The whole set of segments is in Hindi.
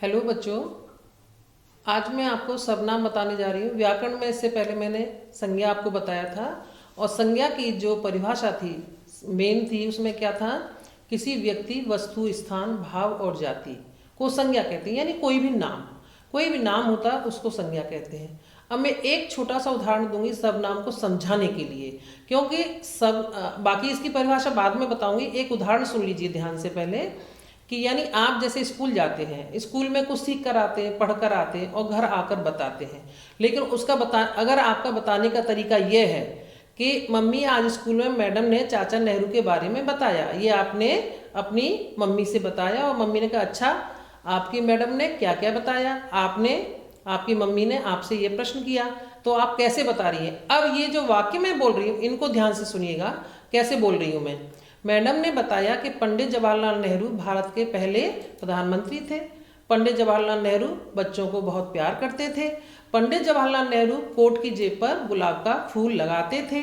हेलो बच्चों, आज मैं आपको सर्वनाम बताने जा रही हूँ। व्याकरण में इससे पहले मैंने संज्ञा आपको बताया था और संज्ञा की जो परिभाषा थी मेन थी उसमें क्या था, किसी व्यक्ति, वस्तु, स्थान, भाव और जाति को संज्ञा कहते हैं। यानी कोई भी नाम होता है उसको संज्ञा कहते हैं। अब मैं एक छोटा सा उदाहरण दूंगी सर्वनाम को समझाने के लिए, क्योंकि बाकी इसकी परिभाषा बाद में बताऊंगी। एक उदाहरण सुन लीजिए ध्यान से पहले कि यानी आप जैसे स्कूल जाते हैं, स्कूल में कुछ सीख कर आते हैं, पढ़ कर आते हैं और घर आकर बताते हैं। लेकिन अगर आपका बताने का तरीका यह है कि मम्मी आज स्कूल में मैडम ने चाचा नेहरू के बारे में बताया, ये आपने अपनी मम्मी से बताया और मम्मी ने कहा अच्छा आपकी मैडम ने क्या क्या बताया, आपकी मम्मी ने आपसे ये प्रश्न किया, तो आप कैसे बता रही हैं। अब ये जो वाक्य मैं बोल रही हूँ इनको ध्यान से सुनिएगा, कैसे बोल रही हूँ मैं। मैडम ने बताया कि पंडित जवाहरलाल नेहरू भारत के पहले प्रधानमंत्री थे। पंडित जवाहरलाल नेहरू बच्चों को बहुत प्यार करते थे। पंडित जवाहरलाल नेहरू कोट की जेब पर गुलाब का फूल लगाते थे।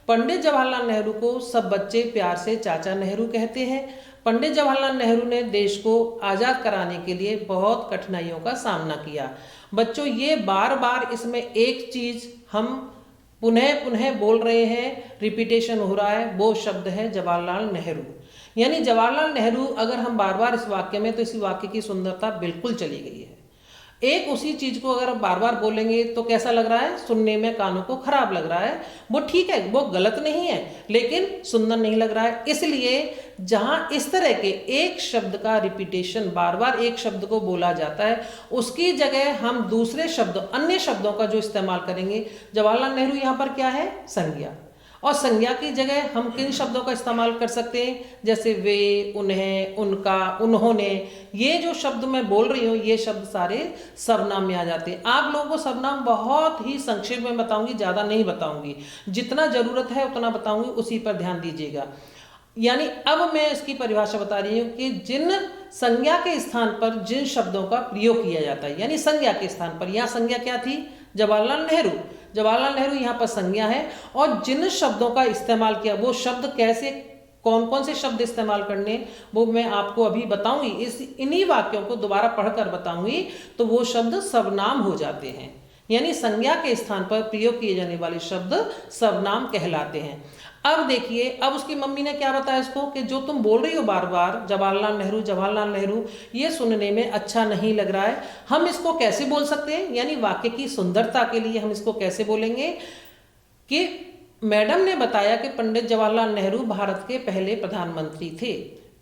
पंडित जवाहरलाल नेहरू को सब बच्चे प्यार से चाचा नेहरू कहते हैं। पंडित जवाहरलाल नेहरू ने देश को आज़ाद कराने के लिए बहुत कठिनाइयों का सामना किया। बच्चों, ये बार बार इसमें एक चीज़ हम पुनः पुनः बोल रहे हैं, रिपीटेशन हो रहा है, वो शब्द है जवाहरलाल नेहरू। यानी जवाहरलाल नेहरू अगर हम बार बार इस वाक्य में, तो इस वाक्य की सुंदरता बिल्कुल चली गई है। एक उसी चीज को अगर बार बार बोलेंगे तो कैसा लग रहा है, सुनने में कानों को खराब लग रहा है। वो ठीक है, वो गलत नहीं है, लेकिन सुंदर नहीं लग रहा है। इसलिए जहां इस तरह के एक शब्द का रिपीटेशन, बार बार एक शब्द को बोला जाता है, उसकी जगह हम दूसरे शब्द, अन्य शब्दों का जो इस्तेमाल करेंगे। जवाहरलाल नेहरू यहाँ पर क्या है, संज्ञा। और संज्ञा की जगह हम किन शब्दों का इस्तेमाल कर सकते हैं, जैसे वे, उन्हें, उनका, उन्होंने। ये जो शब्द मैं बोल रही हूँ ये शब्द सारे सर्वनाम में आ जाते हैं। आप लोगों को सर्वनाम बहुत ही संक्षेप में बताऊंगी, ज़्यादा नहीं बताऊंगी, जितना ज़रूरत है उतना बताऊंगी, उसी पर ध्यान दीजिएगा। यानी अब मैं इसकी परिभाषा बता रही हूँ कि जिन संज्ञा के स्थान पर जिन शब्दों का प्रयोग किया जाता है, यानी संज्ञा के स्थान पर, यहाँ संज्ञा क्या थी, जवाहरलाल नेहरू। जवाहरलाल नेहरू यहाँ पर संज्ञा है। और जिन शब्दों का इस्तेमाल किया, वो शब्द कैसे, कौन कौन से शब्द इस्तेमाल करने, वो मैं आपको अभी बताऊंगी। इन्हीं वाक्यों को दोबारा पढ़कर बताऊंगी, तो वो शब्द सर्वनाम हो जाते हैं। यानी संज्ञा के स्थान पर प्रयोग किए जाने वाले शब्द सर्वनाम कहलाते हैं। अब देखिए, अब उसकी मम्मी ने क्या बताया इसको कि जो तुम बोल रही हो बार बार जवाहरलाल नेहरू जवाहरलाल नेहरू, ये सुनने में अच्छा नहीं लग रहा है। हम इसको कैसे बोल सकते हैं, यानी वाक्य की सुंदरता के लिए हम इसको कैसे बोलेंगे कि मैडम ने बताया कि पंडित जवाहरलाल नेहरू भारत के पहले प्रधानमंत्री थे।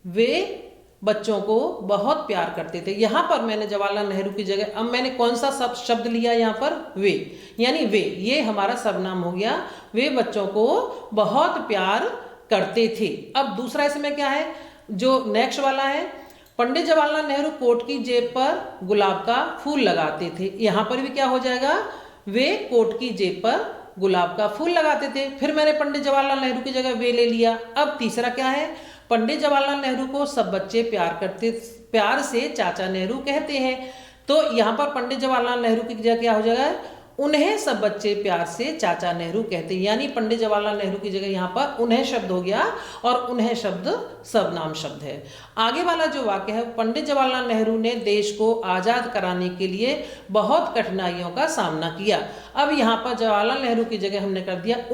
वे बच्चों को बहुत प्यार करते थे। यहाँ पर मैंने जवाहरलाल नेहरू की जगह अब मैंने कौन सा शब्द लिया, यहाँ पर वे, यानी वे, ये हमारा सर्वनाम हो गया। वे बच्चों को बहुत प्यार करते थे। अब दूसरा इसमें क्या है, जो नेक्स्ट वाला है, पंडित जवाहरलाल नेहरू कोट की जेब पर गुलाब का फूल लगाते थे। यहाँ पर भी क्या हो जाएगा, वे कोट की जेब पर गुलाब का फूल लगाते थे। फिर मैंने पंडित जवाहरलाल नेहरू की जगह वे ले लिया। अब तीसरा क्या है, पंडित जवाहरलाल नेहरू को सब बच्चे प्यार से चाचा नेहरू कहते हैं। तो यहाँ पर पंडित जवाहरलाल नेहरू की जगह क्या हो जाएगा, उन्हें सब बच्चे प्यार से चाचा नेहरू कहते हैं। यानी पंडित जवाहरलाल नेहरू की जगह यहाँ पर उन्हें शब्द हो गया और उन्हें शब्द सर्वनाम शब्द है। आगे वाला जो वाक्य है, पंडित जवाहरलाल नेहरू ने देश को आज़ाद कराने के लिए बहुत कठिनाइयों का सामना किया। अब यहाँ पर जवाहरलाल नेहरू की जगह हमने कर दिया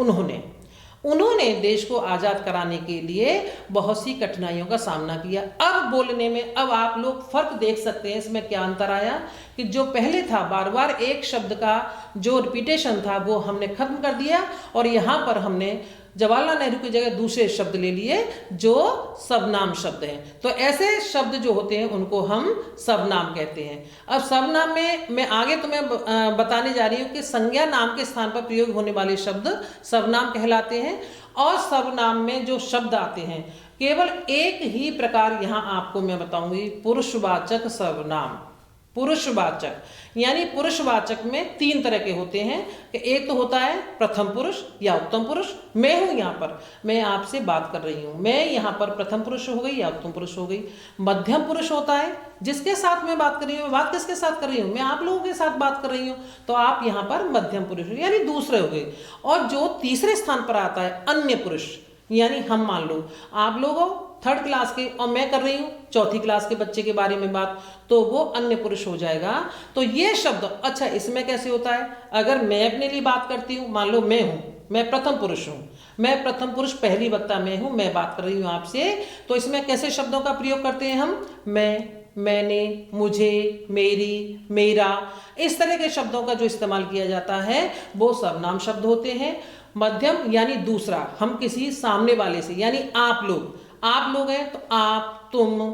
उन्होंने देश को आज़ाद कराने के लिए बहुत सी कठिनाइयों का सामना किया। अब बोलने में, अब आप लोग फर्क देख सकते हैं इसमें क्या अंतर आया कि जो पहले था बार बार एक शब्द का जो रिपीटेशन था वो हमने खत्म कर दिया, और यहाँ पर हमने जवाहरलाल नेहरू की जगह दूसरे शब्द ले लिए जो सर्वनाम शब्द हैं। तो ऐसे शब्द जो होते हैं उनको हम सर्वनाम कहते हैं। अब सर्वनाम में मैं आगे तुम्हें बताने जा रही हूँ कि संज्ञा नाम के स्थान पर प्रयोग होने वाले शब्द सर्वनाम कहलाते हैं। और सर्वनाम में जो शब्द आते हैं, केवल एक ही प्रकार यहाँ आपको मैं बताऊंगी, पुरुषवाचक सर्वनाम। पुरुषवाचक, यानी पुरुषवाचक में तीन तरह के होते हैं कि एक तो होता है प्रथम पुरुष या उत्तम पुरुष। मैं हूं, यहाँ पर मैं आपसे बात कर रही हूं, मैं यहाँ पर प्रथम पुरुष हो गई या उत्तम पुरुष हो गई। मध्यम पुरुष होता है जिसके साथ मैं बात कर रही हूँ, बात किसके साथ कर रही हूँ, मैं आप लोगों के साथ बात कर रही हूँ, तो आप यहाँ पर मध्यम पुरुष यानी दूसरे हो गए। और जो तीसरे स्थान पर आता है अन्य पुरुष, यानी हम मान लो आप लोग हो थर्ड क्लास के और मैं कर रही हूँ चौथी क्लास के बच्चे के बारे में बात, तो वो अन्य पुरुष हो जाएगा। तो ये शब्द, अच्छा इसमें कैसे होता है, अगर मैं अपने लिए बात करती हूँ, मान लो मैं हूँ, मैं प्रथम पुरुष हूँ, मैं प्रथम पुरुष पहली वक्ता मैं हूँ, मैं बात कर रही हूँ आपसे, तो इसमें कैसे शब्दों का प्रयोग करते हैं हम, मैं, मैंने, मुझे, मेरी, मेरा, इस तरह के शब्दों का जो इस्तेमाल किया जाता है वो सर्वनाम शब्द होते हैं। मध्यम यानी दूसरा, हम किसी सामने वाले से, यानी आप लोग हैं तो आप, तुम,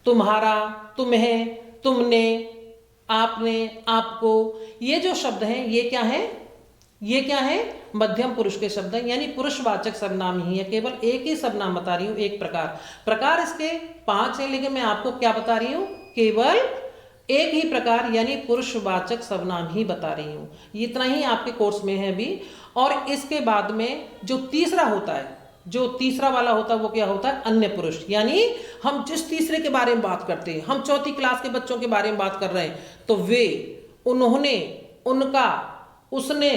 तुम्हारा, तुम्हें, तुमने, आपने, आपको, ये जो शब्द हैं ये क्या है, ये क्या है, मध्यम पुरुष के शब्द हैं, यानी पुरुषवाचक सर्वनाम ही है। केवल एक ही सर्वनाम बता रही हूं, एक प्रकार इसके 5 हैं, लेकिन मैं आपको क्या बता रही हूं, केवल एक ही प्रकार यानी पुरुषवाचक सर्वनाम ही बता रही हूं। इतना ही आपके कोर्स में है अभी। और इसके बाद में जो तीसरा होता है, जो तीसरा वाला होता है वो क्या होता है, अन्य पुरुष, यानी हम जिस तीसरे के बारे में बात करते हैं, हम चौथी क्लास के बच्चों के बारे में बात कर रहे हैं, तो वे, उन्होंने, उनका, उसने,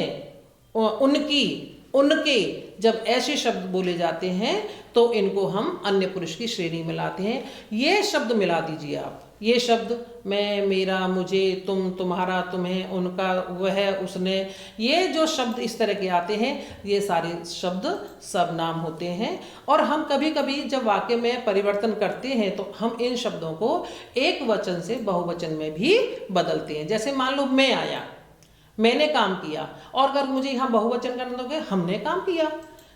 उनकी, उनके, जब ऐसे शब्द बोले जाते हैं तो इनको हम अन्य पुरुष की श्रेणी में लाते हैं। ये शब्द मिला दीजिए आप, ये शब्द मैं, मेरा, मुझे, तुम, तुम्हारा, तुम्हें, उनका, वह, उसने, ये जो शब्द इस तरह के आते हैं ये सारे शब्द सर्वनाम होते हैं। और हम कभी कभी जब वाक्य में परिवर्तन करते हैं तो हम इन शब्दों को एक वचन से बहुवचन में भी बदलते हैं। जैसे मान लो मैं आया, मैंने काम किया, और अगर मुझे यहाँ बहुवचन करना दोगे, हमने काम किया।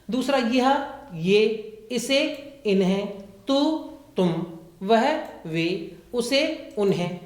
दूसरा यह, ये, इसे, इन्हें, तू, तुम, वह, वे, उसे, उन्हें।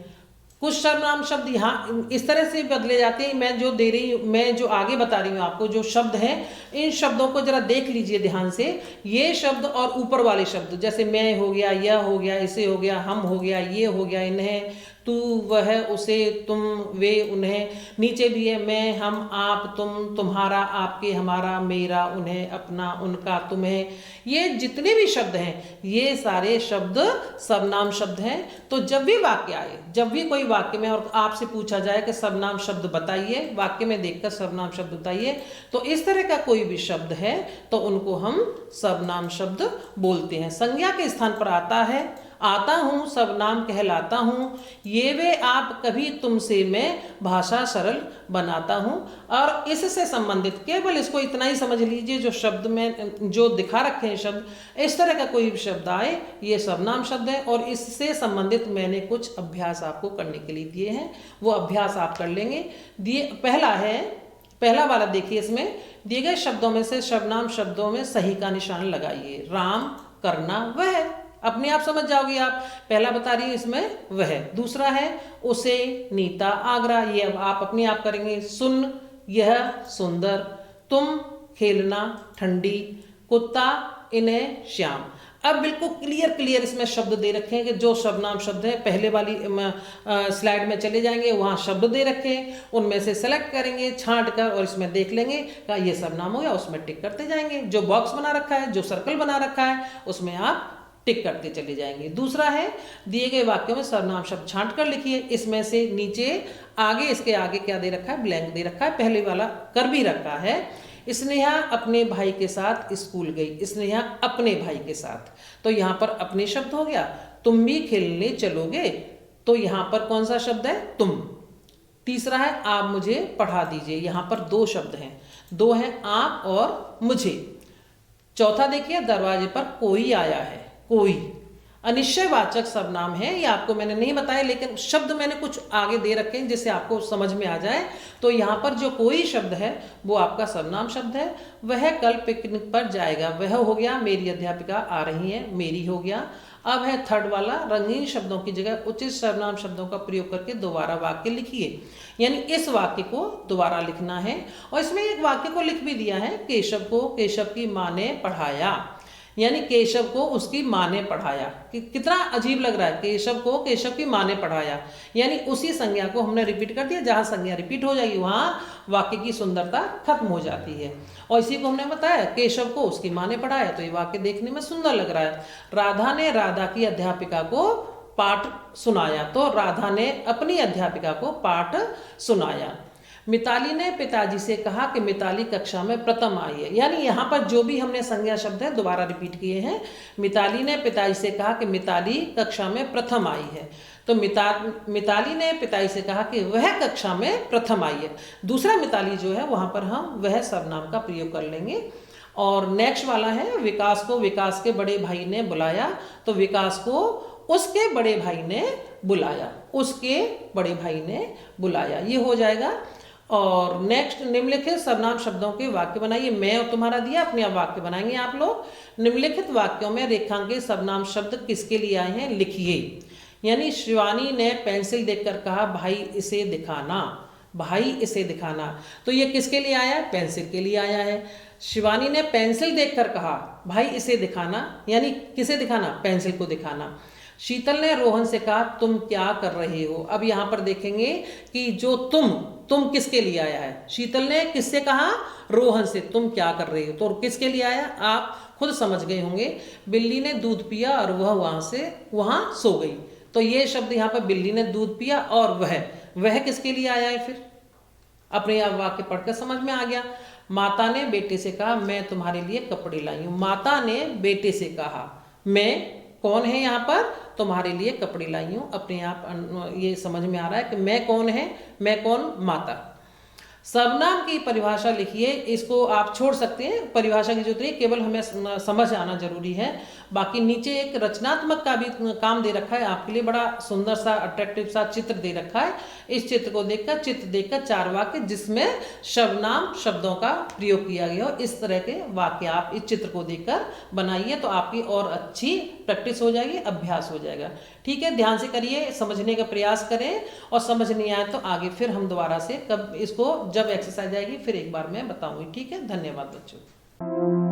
कुछ सर्वनाम शब्द यहाँ इस तरह से बदले जाते हैं। मैं जो आगे बता रही हूँ आपको जो शब्द हैं, इन शब्दों को जरा देख लीजिए ध्यान से। ये शब्द और ऊपर वाले शब्द, जैसे मैं हो गया, यह हो गया, इसे हो गया, हम हो गया, ये हो गया, इन्हें, तू, वह, उसे, तुम, वे, उन्हें। नीचे भी है मैं, हम, आप, तुम, तुम्हारा, आपके, हमारा, मेरा, उन्हें, अपना, उनका, तुम्हें। ये जितने भी शब्द हैं ये सारे शब्द सर्वनाम शब्द हैं। तो जब भी वाक्य आए, जब भी कोई वाक्य में और आपसे पूछा जाए कि सर्वनाम शब्द बताइए, वाक्य में देखकर सर्वनाम शब्द बताइए, तो इस तरह का कोई भी शब्द है तो उनको हम सर्वनाम शब्द बोलते हैं। संज्ञा के स्थान पर आता हूँ, सर्वनाम कहलाता हूँ, ये वे, आप, कभी, तुमसे, मैं, भाषा सरल बनाता हूँ। और इससे संबंधित केवल इसको इतना ही समझ लीजिए, जो शब्द में जो दिखा रखे हैं शब्द, इस तरह का कोई भी शब्द आए ये सर्वनाम शब्द है। और इससे संबंधित मैंने कुछ अभ्यास आपको करने के लिए दिए हैं, वो अभ्यास आप कर लेंगे। पहला वाला देखिए, इसमें दिए गए शब्दों में से सर्वनाम शब्दों में सही का निशान लगाइए। राम, करना, वह, अपने आप समझ जाओगे आप। पहला बता रही हूँ इसमें वह। दूसरा है उसे, नीता, आगरा, ये अब आप अपने आप करेंगे। सुन, यह, सुंदर। तुम, खेलना, ठंडी। कुत्ता, इन्हें, श्याम। अब बिल्कुल क्लियर इसमें शब्द दे रखे हैं कि जो सर्वनाम शब्द है, पहले वाली स्लाइड में चले जाएंगे, वहाँ शब्द दे रखे हैं, उनमें से सेलेक्ट करेंगे छांट कर और इसमें देख लेंगे कि ये सर्वनाम हो गया, उसमें टिक करते जाएंगे। जो बॉक्स बना रखा है, जो सर्कल बना रखा है, उसमें आप टिक करते चले जाएंगे। दूसरा है दिए गए वाक्यों में सर्वनाम शब्द छांट कर लिखिए। इसमें से नीचे आगे, इसके आगे क्या दे रखा है, ब्लैंक दे रखा है, पहले वाला कर भी रखा है। स्नेहा अपने भाई के साथ स्कूल गई। स्नेहा अपने भाई के साथ, तो यहाँ पर अपने शब्द हो गया। तुम भी खेलने चलोगे, तो यहाँ पर कौन सा शब्द है, तुम। तीसरा है आप मुझे पढ़ा दीजिए, यहाँ पर 2 शब्द हैं, 2 हैं आप और मुझे। चौथा देखिए, दरवाजे पर कोई आया है, कोई अनिश्चयवाचक सर्वनाम है। ये आपको मैंने नहीं बताया, लेकिन शब्द मैंने कुछ आगे दे रखे हैं जिससे आपको समझ में आ जाए। तो यहाँ पर जो कोई शब्द है वो आपका सर्वनाम शब्द है। वह कल पिकनिक पर जाएगा, वह हो गया। मेरी अध्यापिका आ रही है, मेरी हो गया। अब है थर्ड वाला, रंगीन शब्दों की जगह उचित सर्वनाम शब्दों का प्रयोग करके दोबारा वाक्य लिखिए। यानी इस वाक्य को दोबारा लिखना है। और इसमें एक वाक्य को लिख भी दिया है, केशव को केशव की माँ ने पढ़ाया। यानी केशव को उसकी माँ ने पढ़ाया। कितना अजीब लग रहा है, केशव को केशव की माँ ने पढ़ाया। यानी उसी संज्ञा को हमने रिपीट कर दिया। जहाँ संज्ञा रिपीट हो जाएगी वहाँ वाक्य की सुंदरता खत्म हो जाती है। और इसी को हमने बताया, केशव को उसकी माँ ने पढ़ाया, तो ये वाक्य देखने में सुंदर लग रहा है। राधा ने राधा की अध्यापिका को पाठ सुनाया, तो राधा ने अपनी अध्यापिका को पाठ सुनाया। मिताली ने पिताजी से कहा कि मिताली कक्षा में प्रथम आई है। यानी यहाँ पर जो भी हमने संज्ञा शब्द है दोबारा रिपीट किए हैं। मिताली ने पिताजी से कहा कि मिताली कक्षा में प्रथम आई है। तो मिताली ने पिताजी से कहा कि वह कक्षा में प्रथम आई है। दूसरा मिताली जो है वहाँ पर हम वह सर्वनाम का प्रयोग कर लेंगे। और नेक्स्ट वाला है विकास को विकास के बड़े भाई ने बुलाया। तो विकास को उसके बड़े भाई ने बुलाया, उसके बड़े भाई ने बुलाया, ये हो जाएगा। और नेक्स्ट निम्नलिखित सर्वनाम शब्दों के वाक्य बनाइए। मैं और तुम्हारा दिया, अपने आप वाक्य बनाएंगे आप लोग। निम्नलिखित वाक्यों में रेखांकित सर्वनाम शब्द किसके लिए आए हैं लिखिए। यानी शिवानी ने पेंसिल देखकर कहा भाई इसे दिखाना, भाई इसे दिखाना। तो ये किसके लिए आया है? पेंसिल के लिए आया है। शिवानी ने पेंसिल देखकर कहा भाई इसे दिखाना, यानी किसे दिखाना? पेंसिल को दिखाना। शीतल ने रोहन से कहा तुम क्या कर रहे हो। अब यहाँ पर देखेंगे कि जो तुम किसके लिए आया है। शीतल ने किससे कहा? रोहन से, तुम क्या कर रहे हो। तो किसके लिए आया आप खुद समझ गए होंगे। बिल्ली ने दूध पिया और वह वहां सो गई। तो ये शब्द यहाँ पर बिल्ली ने दूध पिया और वह किसके लिए आया है? फिर अपने आप वाक्य पढ़कर समझ में आ गया। माता ने बेटे से कहा मैं तुम्हारे लिए कपड़े लाई हूँ। माता ने बेटे से कहा, मैं कौन है यहाँ पर? तुम्हारे लिए कपड़े लाई हूँ। अपने आप ये समझ में आ रहा है कि मैं कौन है, मैं कौन? माता। सर्वनाम की परिभाषा लिखिए। इसको आप छोड़ सकते हैं, परिभाषा की जरूरत नहीं, केवल हमें समझ आना जरूरी है। बाकी नीचे एक रचनात्मक का भी काम दे रखा है आपके लिए, बड़ा सुंदर सा अट्रैक्टिव सा चित्र दे रखा है। इस चित्र देखकर 4 वाक्य जिसमें सर्वनाम शब्दों का प्रयोग किया गया हो, इस तरह के वाक्य आप इस चित्र को देखकर बनाइए तो आपकी और अच्छी प्रैक्टिस हो जाएगी, अभ्यास हो जाएगा। ठीक है, ध्यान से करिए, समझने का प्रयास करें और समझ नहीं आए तो आगे फिर हम दोबारा से कब इसको जब एक्सरसाइज आएगी फिर एक बार मैं बताऊंगी। ठीक है, धन्यवाद बच्चों।